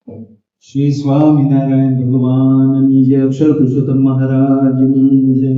श्री स्वामिनारायण भगवान जय। अक्षर पुरुषोत्तम महाराज जय।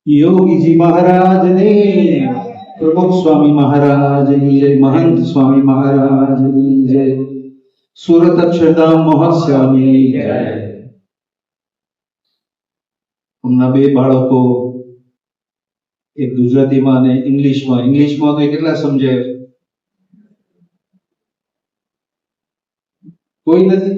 योगी जी महाराज ने, प्रमुख स्वामी महाराज जय, महंत स्वामी महाराज जय, सूरत अक्षरधाम महोत्सवी जय। हमना बे बाळको एक गुजराती में ने इंग्लिश में तो કેટલા સમજે? કોઈ નથી?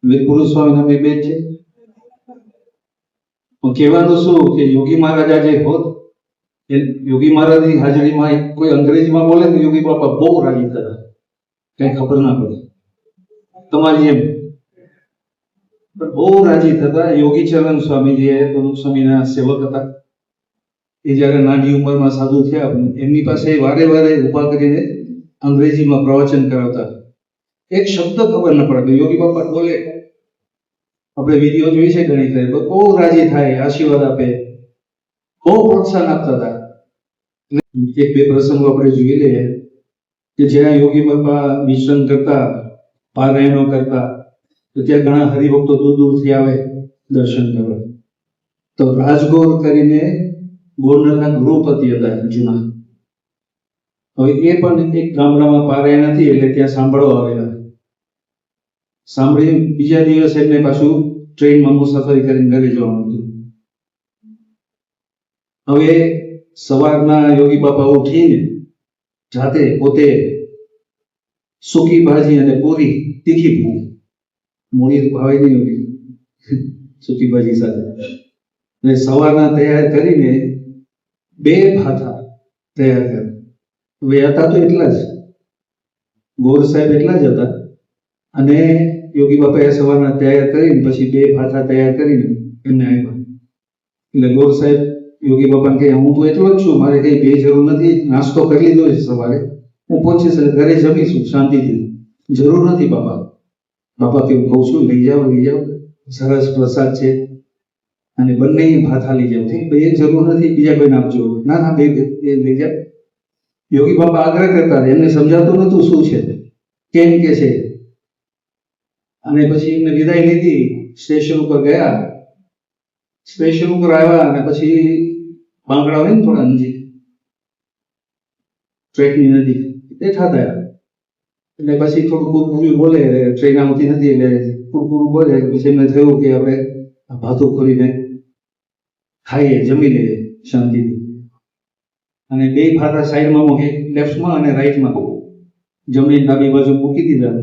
વીરપુરુષ સ્વામીના બે બેન છે. કહેવાનું શું કે યોગી મહારાજ આજે હોત, યોગી મહારાજની હાજરીમાં કોઈ અંગ્રેજીમાં બોલે તો યોગી બાપા બહુ રાજી થતા, કઈ ખબર ના પડે. તમારી એમ બહુ રાજી થતા. યોગી ચરણ સ્વામીજી એ પ્રમુખ સ્વામીના સેવક હતા. એ જયારે નાની ઉંમરમાં સાધુ થયા, એમની પાસે વારે વારે ઉભા કરીને અંગ્રેજીમાં પ્રવચન કરાવતા. એક શબ્દ ખબર ન પડે. યોગી બાપા બોલે, આપણે વિડીયો જોઈ છે ઘણી વાર, બહુ રાજી થાય, આશીર્વાદ આપે, બહુ પ્રોત્સાહન આપતા હતા. એક બે પ્રસંગો આપણે જોઈ લઈએ કે જ્યાં યોગી બાપા વિચરણ કરતા, પારાયણો કરતા, તો ત્યાં ઘણા હરિભક્તો દૂર દૂરથી આવે દર્શન કરવા. તો રાજગોર કરીને ગોંડલના ગૃહપતિ હતા જૂના. હવે એ પણ એક ગામડામાં પારાયણ હતી એટલે ત્યાં સાંભળવા આવેલા. સાંભળી બીજા દિવસે એમને પાછું ટ્રેનમાં મુસાફરી કરીને ઘરે જવાનું હતું. હવે સવારના યોગી બાપા ઉઠીને જાતે પોતે સૂકી ભાજી અને પૂરી, તીખી પૂરી, મૂળી ભાવે નહીં હોતી સૂકી ભાજી સાથે, અને સવારના તૈયાર કરીને બે ભાથા તૈયાર કર્યા. હવે હતા તો એટલા જ, ગોર સાહેબ એટલા જ હતા. અને યોગી બાપાએ સવારના તૈયાર કરીને પછી બે ભાથા તૈયાર કરીને એમને આપ્યા. એટલે ગોર સાહેબ યોગી બાપાને કહે, હું તો એટલો જ છું, મારે કઈ બે જરૂર નથી, નાસ્તો કરી લીધો છે સવારે, હું પહોંચીશ ઘરે જમીશું શાંતિથી, જરૂર નથી બાપા. બાપા કે હું કહું છું લઈ જાઓ, સરસ પ્રસાદ છે, અને બંને ભાથા લઈ જાઓ. બે જરૂર નથી, બીજા કોઈ આપજો. ના ના, બે લઈ જાઓ. યોગી બાપા આગ્રહ કરતા હતા, એમને સમજાતું નતું શું છે, કેમ કે છે. અને પછી એમને વિદાય લીધી, સ્ટેશન ઉપર ગયા. સ્ટેશન ઉપર આવ્યા અને પછી બાંગડા હોય ને થોડા નજીક, ટ્રેકની નજીક બેઠા હતા. એટલે પછી થોડું કુરકુરું બોલે, ટ્રેન આવતી નથી એટલે કુરકુરું બોલે. પછી એમને થયું કે આપણે ભાથું ખોલીને ખાઈએ, જમી લઈએ શાંતિથી. અને બે ભાથા સાઈડમાં મૂકી, લેફ્ટમાં અને રાઈટમાં, જમીન ડાબી બાજુ મૂકી દીધા.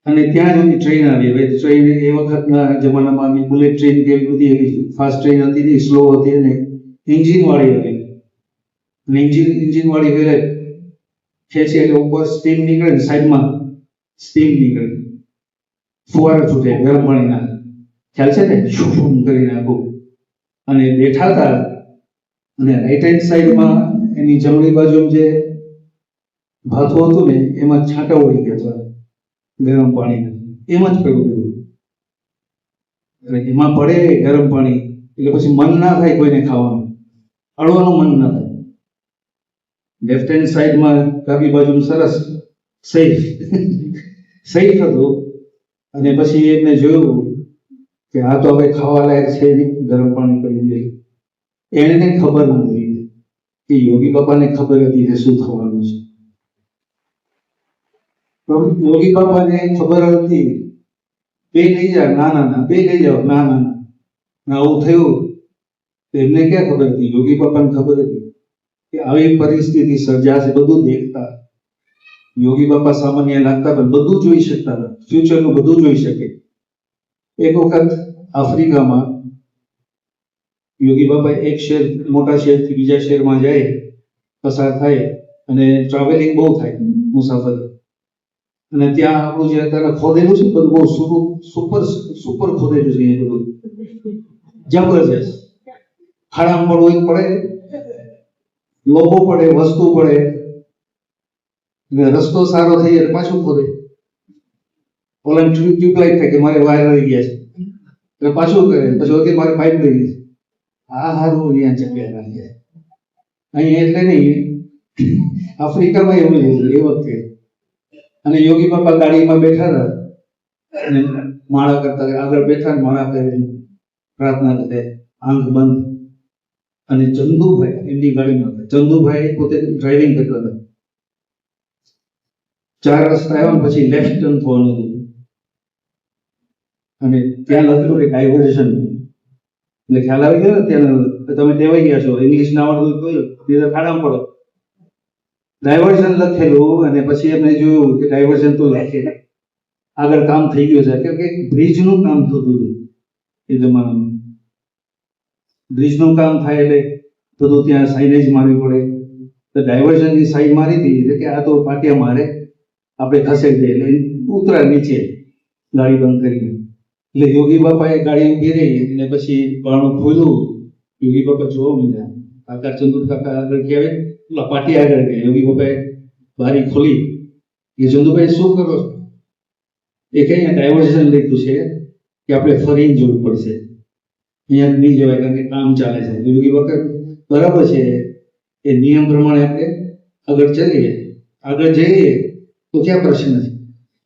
અને ત્યાં જ ટ્રેન આવી. હવે ટ્રેન એ વખતના જમાનામાં બુલેટ ટ્રેન કે એવી બધી એવી ફાસ્ટ ટ્રેન હતી નહીં, સ્લો હતી, અને એન્જિન વાળી હતી. અને એન્જિન વાળી વેલે ખેંચી એટલે ઉપર સ્ટીમ નીકળે ને, સાઈડમાં સ્ટીમ નીકળે, ફુવારા છૂટે ગરમ પાણીના, ખ્યાલ છે ને, શૂમ કરીને આખું. અને બેઠા હતા, અને રાઈટ હેન્ડ સાઈડમાં એની જમણી બાજુ જે ભાથું હતું ને, એમાં છાંટા ઉડી ગયા હતા ગરમ પાણીના. એમાં જ પડ્યું બધું. એટલે એમાં પડે ગરમ પાણી એટલે પછી મન ના થાય કોઈને ખાવાનું, અડવાનું મન ના થાય. લેફ્ટ હેન્ડ સાઈડમાં ડાબી બાજુ સરસ સેફ હતું. અને પછી એમને જોયું કે આ તો હવે ખાવા લાયક છે નહીં, ગરમ પાણી કરી દે. એને ખબર નથી કે યોગી બાપાને ખબર હતી કે શું થવાનું છે. યોગી બાપાને ખબર હતી, બે લઈ જાઓ, ના ના ના, બે લઈ જાઓ, ના ના ના, આવું થયું. તો એમને ક્યાં ખબર હતી? યોગી બાપાને ખબર હતી કે આવી પરિસ્થિતિ સર્જાશે. બધું દેખતા યોગી બાપા સામાન્ય લાગતા પણ બધું જોઈ શકતા હતા, ફ્યુચરનું બધું જોઈ શકે. એક વખત આફ્રિકામાં યોગી બાપા એક શહેર, મોટા શહેરથી બીજા શહેરમાં જાય, પસાર થાય, અને ટ્રાવેલિંગ બહુ થાય, મુસાફરી. અને ત્યાં આપણું જે અત્યારે ખોદેલું છે બધું બહુ સુપર ખોદેલું છે. એ બધું જબરજસ્ત. ખાડામાં પડવું પડે, લોભો પડે, વસ્તુ પડે, રસ્તો સારો થઈ એટલે પાછું ખોદે. ઓલા ટ્યુબલાઇટ થાય કે મારે વાયર રહી ગયા છે એટલે પાછું કરે, પછી ઓકે મારે પાઇપ રહી ગઈ છે. આ હારું અહીંયા જગ્યા રાખે. અહીં એટલે નહીં, આફ્રિકામાં એવું લીધું એ વખતે. અને યોગી બાપા ગાડીમાં બેઠા હતા અને માળા કરતા આગળ બેઠા ને માળા કરી પ્રાર્થના કરે, આંખ બંધ. અને ચંદુભાઈ એમની ગાડીમાં હતા. ચંદુભાઈ પોતે ડ્રાઇવિંગ કરતા હતા. 4 રસ્તા આવ્યા પછી લેફ્ટ ટર્ન થવાનું હતું અને ત્યાં લખેલું કે ડાયવર્ઝન. એટલે ખ્યાલ આવી ગયો ને ત્યાં તમે ટેવાઈ ગયા છો, ઇંગ્લિશ ના આવડતું તો બીજા ખાડામાં પડો. ડાયવર્ઝન લખેલું અને પછી એમને જોયું કે ડાયવર્ઝન તો લખે આગળ કામ થઈ ગયું છે, કેમ કે બ્રિજનું કામ થતું હતું એ જમાનામાં. બ્રિજનું કામ થાય એટલે બધું ત્યાં સાઇનેજ મારવી પડે. તો ડાયવર્ઝનની સાઈન મારી હતી કે આ તો પાટિયા મારે, આપણે ખસેડી દઈએ. એટલે ઉતરા નીચે ગાડી બંધ કરીને. એટલે યોગી બાપાએ ગાડી ઊભી રહી અને પછી બારણું ખોલ્યું. યોગી બાપા જોવા મળ્યા. કાકા ચંદુ કાકા આગળ ગયા, પેલા પાટિયા આગળ ગયા. યોગી બાપાએ બારી ખોલી કે ચંદુભાઈ શું કરો છો? એ કઈ ડાયવર્ઝન લખ્યું છે કે આપણે ફરીને જવું પડશે, અહીંયા નહીં જવાય કારણ કે કામ ચાલે છે. યોગી બાપા બરાબર છે, એ નિયમ પ્રમાણે આપણે આગળ ચલીએ, આગળ જઈએ તો ક્યાં પ્રશ્ન છે.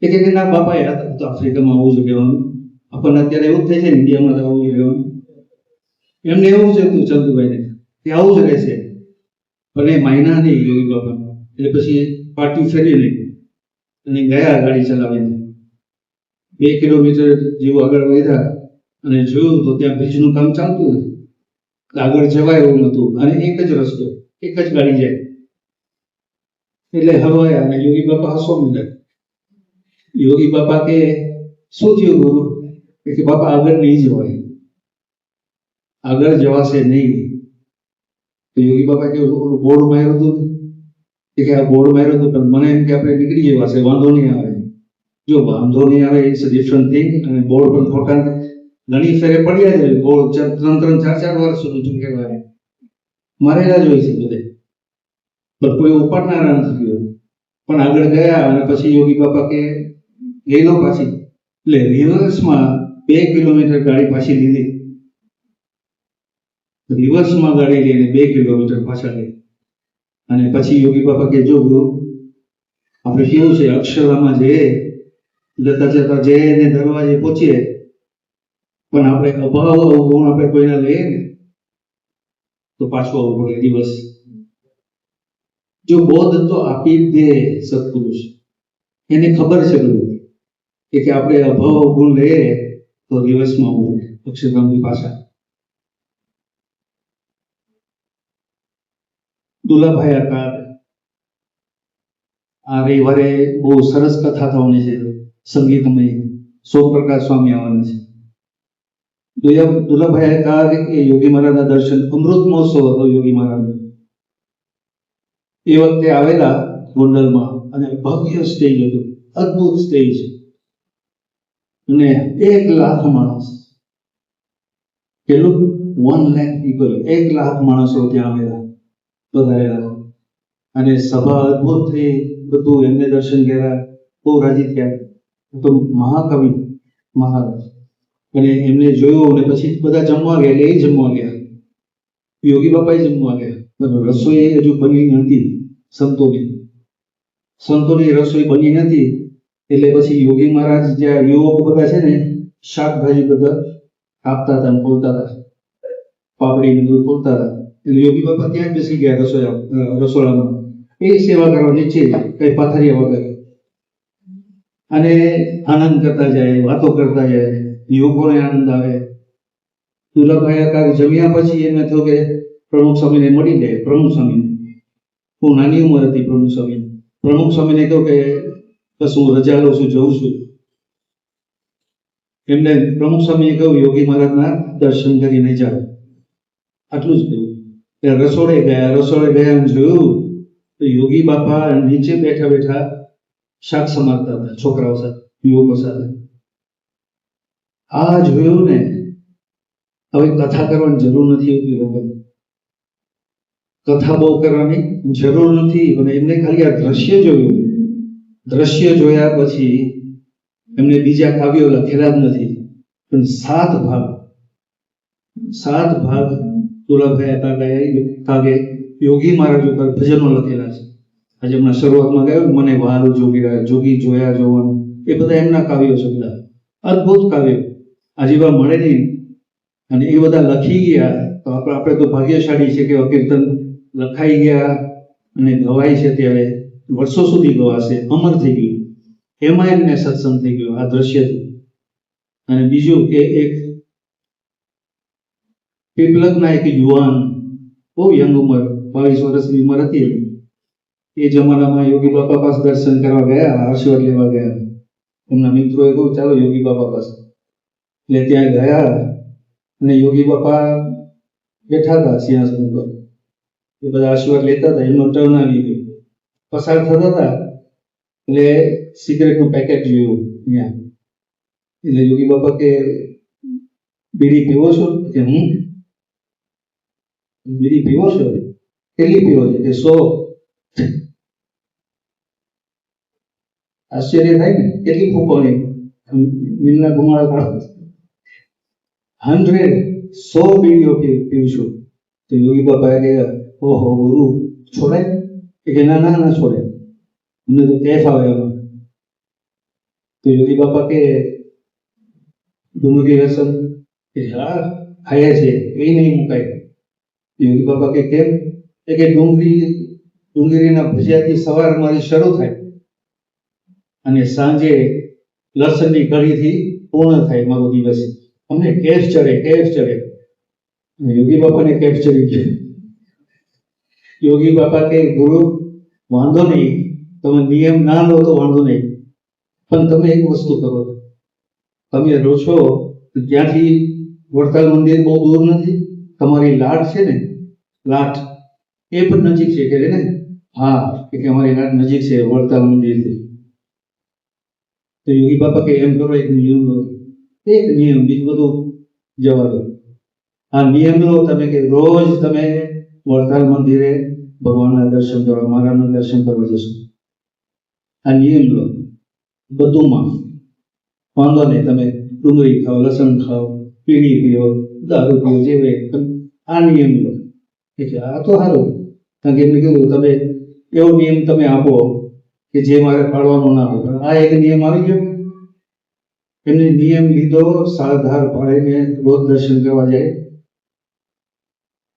એ કે ના બાપા યાર તો આફ્રિકામાં આવું જ રહેવાનું, આપણને અત્યારે એવું જ થાય છે ને ઇન્ડિયામાં તો આવું જ રહેવાનું. એમને એવું છે તું ચંદુભાઈને કે આવું જ રહેશે, પણ એ માયના નહીં યોગી બાપા. એટલે પછી પાટી ફેરી નહીં અને ગયા ગાડી ચલાવીને 2 કિલોમીટર જેવું આગળ વધ્યા અને જોયું તો ત્યાં બ્રિજનું કામ ચાલતું હતું. આગળ જવાય એવું નતું અને એક જ રસ્તો, એક જ ગાડી જાય. એટલે હલવાયા અને યોગી બાપા હસવા માંડ્યા. યોગી બાપા કે શું થયું ગુરુ? કે બાપા આગળ નહીં જવાય, આગળ જવાશે નહીં. તો યોગી બાપા કે બોર્ડ માર્યું હતું કે આ બોર્ડ માર્યું હતું પણ મને એમ કે આપણે નીકળી જવાશે, વાંધો નહીં આવે. જો વાંધો નહીં આવે ઇટ્સ અ ડિફરન્ટ થિંગ. અને બોર્ડ પણ ખોટા ઘણી ફેરે પડ્યા છે. બોર્ડ 3-3, 4-4 વર્ષ સુધી કહેવાય મારેલા જ હોય છે બધે, પણ કોઈ ઉપાડનારા નથી ગયો. પણ આગળ ગયા અને પછી યોગી બાપા કે લઈ લો પાછી. એટલે રિવર્સમાં 2 કિલોમીટર ગાડી પાછી લીધી. રિવર્સમાં ગાડી લઈને 2 કિલોમીટર પાછા લઈ અને પછી યોગી બાપા કે જો ગુરુ આપણે કેવું છે, અક્ષરામાં જઈએ જતા જતા જઈએ ને દરવાજે પહોંચીએ, પણ આપણે અભાવ અવગુણ આપણે કોઈના લઈએ ને તો પાછું આવવું પડે દિવસ. જો બોધ તો આપી દે સત્પુરુષ, એને ખબર છે બધું કે આપણે અભાવ અવગુણ લઈએ તો દિવસમાં આવવું અક્ષરધામની પાછા. દુલાભાઈ આકાર આ રવિવારે બહુ સરસ કથા થવાની છે, સંગીતમય. સોમપ્રકાશ સ્વામી આવવાના છે. દુલાભાઈ આકાર એ યોગી મહારાજના દર્શન, અમૃત મહોત્સવ હતો યોગી મહારાજનો. એ વખતે આવેલા ગોંડલમાં અને ભવ્ય સ્ટેજ હતું, અદ્ભુત સ્ટેજ. અને 1 લાખ માણસ, કેટલું 1 લાખ પીપલ, 1 લાખ માણસો ત્યાં આવેલા પધારેલા. અને સભા અદ્ભુત થઈ, બધું એમને દર્શન કર્યા, બહુ રાજી થયા. તો મહાકવિ મહારાજ અને એમને જોયું અને પછી બધા જમવા ગયા. એટલે એ જમવા ગયા, યોગી બાપા જમવા ગયા. રસોઈ હજુ બની નથી, સંતોની રસોઈ બની નથી. એટલે પછી યોગી મહારાજ જ્યાં યુવકો બધા છે ને શાકભાજી બધા કાપતા હતા, ખોલતા હતા, પાપડી ને બધું ખોલતા હતા. એટલે યોગી બાપા ત્યાં જ બેસી ગયા રસોડામાં. એ સેવા કરવા નીચે કઈ પાથરિયા વગર અને આનંદ કરતા જાય, વાતો કરતા જાય, યુવકોને આનંદ આવે. દુલાભાઈ આકાર જમ્યા પછી એમને થયું કે પ્રમુખ સ્વામીને મળી જાય. પ્રમુખ સ્વામી, બહુ નાની ઉંમર હતી પ્રમુખ સ્વામી. પ્રમુખ સ્વામીને કહ્યું કે બસ હું રજા લઉં છું, જઉં છું. એમને પ્રમુખ સ્વામીએ કહ્યું યોગી મહારાજના દર્શન કરીને જાઓ, આટલું જ કહ્યું. રસોડે ગયા જોયું તો યોગી બાપા નીચે બેઠા બેઠા શાક સમારતા હતા છોકરાઓ સાથે, યુવકો સાથે. આ જોયું ને, હવે કથા કરવાની જરૂર નથી હોતી. કથા બહુ કરવાની જરૂર નથી, પણ એમને ખાલી આ દ્રશ્ય જોયું. દ્રશ્ય જોયા પછી એમને બીજા કાવ્યો લખેલા જ નથી, પણ 7 ભાગ દુલાભાઈ કાગે યોગી મહારાજ ઉપર ભજનો લખેલા છે. આજે હમણાં શરૂઆતમાં ગયો ને, મને વારું જોગી રહ્યા, જોગી જોયા જોવાનું, એ બધા એમના કાવ્યો છે બધા, અદ્ભુત કાવ્યો, આજીવા મળે નહીં. અને એ બધા લખી ગયા તો આપણે તો ભાગ્યશાળી છે કે કીર્તન લખાઈ ગયા અને ગવાય છે, ત્યારે વર્ષો સુધી ગવાશે, અમર થઈ ગયું. એમાં એમને સત્સંગ થઈ ગયો આ દ્રશ્યથી. અને બીજું કે એક પીપલગના એક યુવાન, બહુ યંગ ઉંમર, 22 વર્ષની ઉંમર હતી, એ જમાનામાં યોગી બાપા પાસે દર્શન કરવા ગયા, આશીર્વાદ લેવા ગયા. એમના મિત્રોએ કહ્યું ચાલો યોગી બાપા પાસે. એટલે ત્યાં ગયા અને યોગી બાપા બેઠા હતા સિંહાસન પર, એ બધા આશીર્વાદ લેતા હતા. એમનો ટર્ન આવી ગયો, પસાર થતા હતા એટલે સિગરેટનું પેકેટ જોયું ત્યાં. એટલે યોગી બાપા કે બીડી પીવો છો? કે હું બીડી પીવો છો? કેટલી પીવો છે? કે 100. આશ્ચર્ય થાય ને, કેટલી ફૂંકવાની મિલના ગુમાડા કાઢો. 100 બીડીઓ પીવું છું. તો યોગી બાપાએ કે ઓહો ગુરુ છોડાય? કે ના ના ના છોડે, અમને તો કેફ આવે એમાં. તો યોગી બાપા કે ડુંગળી વ્યસન? કે હા ખાયા છે, એ નહીં મુકાય. યોગી બાપા કે કેમ? કે ડુંગળીના ભજીયાથી સવાર મારી શરૂ થાય અને સાંજે લસણની કઢીથી પૂર્ણ થાય મારો દિવસ. અમને કેફ ચડે, કેફ ચડે. યોગી બાપાને કેફ ચડી ગયો. યોગી બાપા કે ગુરુ વાંધો નહીં, તમે નિયમ ના લો તો વાંધો નહીં, પણ તમે એક વસ્તુ કરો, તમે રહો છો ત્યાંથી વડતાલ મંદિર બહુ દૂર નથી, તમારી લાટ છે ને, લાટ એ પણ નજીક છે. કે ને હા, કે અમારી લાટ નજીક છે વડતાલ મંદિરથી. તો યોગી બાપા કે એમ કરો, એક નિયમ લો. એક નિયમ, બીજું બધું જવા દો. આ નિયમ લો તમે કે રોજ તમે વડતાલ મંદિરે ભગવાનના દર્શન કરવા, મહારાજના દર્શન કરવા જશો. આ નિયમ લો બધુંમાં, વાંધો નહીં. તમે ડુંગળી ખાઓ, લસણ ખાઓ, પીણી પીઓ, દારૂ પીઓ, જે આ નિયમ લો. એટલે આ તો સારું, કારણ કે એમને કીધું તમે એવો નિયમ તમે આપો કે જે મારે પાડવાનો ના હોય. આ એક નિયમ આવી ગયો. એમને નિયમ લીધો, સારધાર પાડીને રોજ દર્શન કરવા જાય,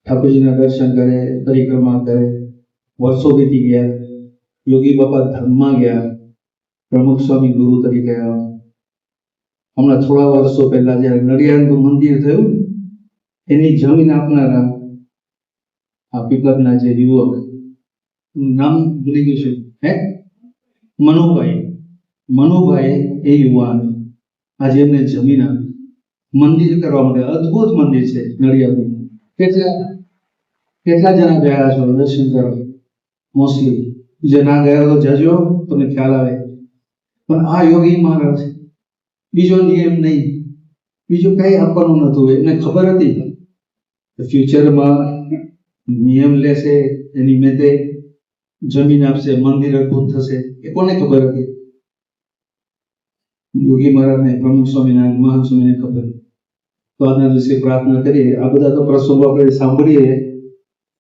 ઠાકોરજીના દર્શન કરે, પરિક્રમા કરે. વર્ષો વીતી ગયા. યોગી બાપા ધામમાં ગયા, પ્રમુખ સ્વામી ગુરુ તરીકે આવ્યા. હમણાં થોડા વર્ષો પહેલા જયારે નડિયાદનું મંદિર થયું, એની જમીન આપનારા આ પીપલગના જે યુવક, નામ ભૂલી ગયું છે, મનુભાઈ એ યુવાન આજે એમને જમીન આપી મંદિર કરવા માટે. અદ્ભુત મંદિર છે નડિયાદનું. કેટલા જણા ગયા છો દર્શન કરવા? મોસ્ટલી. જે ના ગયા તો જજો, તમને ખ્યાલ આવે. પણ આ યોગી મહારાજ બીજો નિયમ નહીં, બીજું કઈ આપવાનું નતું. એમને ખબર હતી ફ્યુચરમાં નિયમ લેશે, એની મેતે જમીન આપશે, મંદિર અદભુત થશે. એ કોને ખબર હતી? યોગી મહારાજને, પ્રમુખ સ્વામિનારાયણ મહાન સ્વામીને ખબર. તો આજના દિવસે પ્રાર્થના કરીએ. આ બધા તો પ્રસંગો આપણે સાંભળીએ,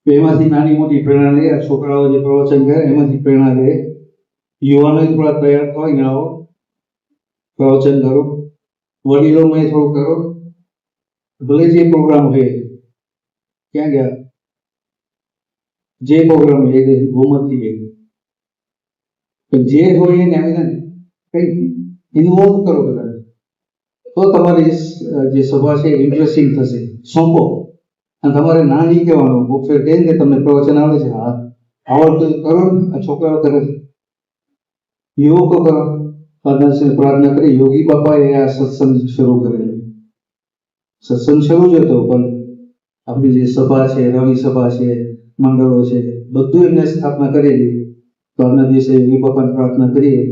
તો એમાંથી નાની મોટી પ્રેરણા લઈએ. છોકરાઓ જે પ્રવચન કરે એમાંથી પ્રેરણા લે. યુવાનો થોડા તૈયાર થાય ને આવો પ્રવચન કરો, વડીલોમાં થોડું કરો. ભલે જે પ્રોગ્રામ હોય, ક્યાં ગયા, જે પ્રોગ્રામ હોય એ ગોમતી ગઈ, પણ જે હોય એને આવીને કઈ ઇન્વોલ્વ કરો બધા, તો તમારી જે સભા છે ઇન્ટરેસ્ટિંગ થશે. સોંપો. અને તમારે ના નહીં કહેવાનું. બુકફેર કહીને કે તમને પ્રવચન આવડે છે, હા આવડતું કરો ને. આ છોકરાઓ કરે, યુવકો કરો. પ્રાર્થના કરી. યોગી બાપાએ આ સત્સંગ શરૂ કરેલો. સત્સંગ શરૂ જ હતો, પણ આપણી જે સભા છે, રવિ સભા છે, મંડળો છે, બધું એમને સ્થાપના કરેલી. તો આજના દિવસે યોગી બાપાને પ્રાર્થના કરીએ,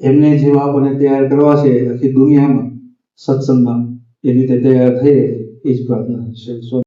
એમને જેવા આપણને તૈયાર કરવા છે આખી દુનિયામાં સત્સંગમાં, એ રીતે તૈયાર થઈએ, એ જ પ્રાર્થના છે.